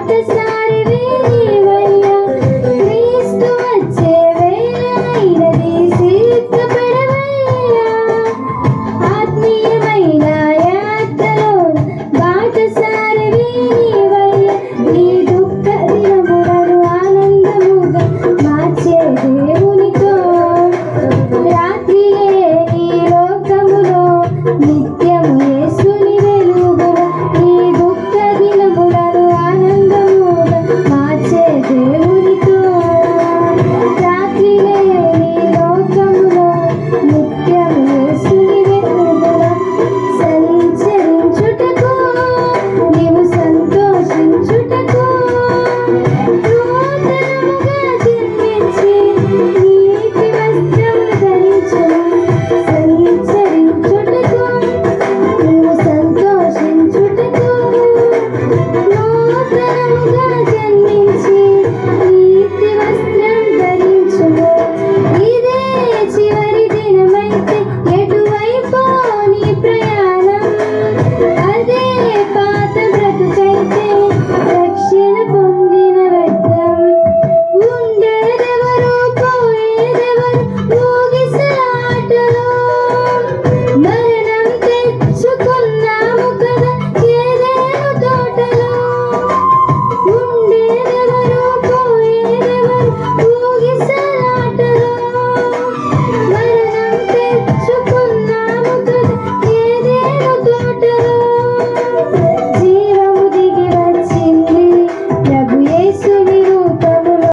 బాటసారివి నీవయ్యా, క్రీస్తు వచ్చే వేళైనది సిద్ధపడవయ్యా. ఆత్మీయమైన యాత్రలో బాటసారివి నీవయ్యా, నీ దుఃఖ దినములను ఆనందముగా మార్చే దేవునితో రాత్రియే నీ లోకములో నిత్యము యేసుని వెలుగులో, నీ దుఃఖ దినములను ఆనందముగా మార్చే దేవునితో రాత్రియే నీ లోకములో నిత్యము యేసుని వెలుగులో సంచరించుటకు నీవు సంతోషించుటకు నూతనముగా జన్మించి నీతి వస్త్రములు ధరించుము. సంచరించుటకు నీవు సంతోషించుటకు నూతనముగా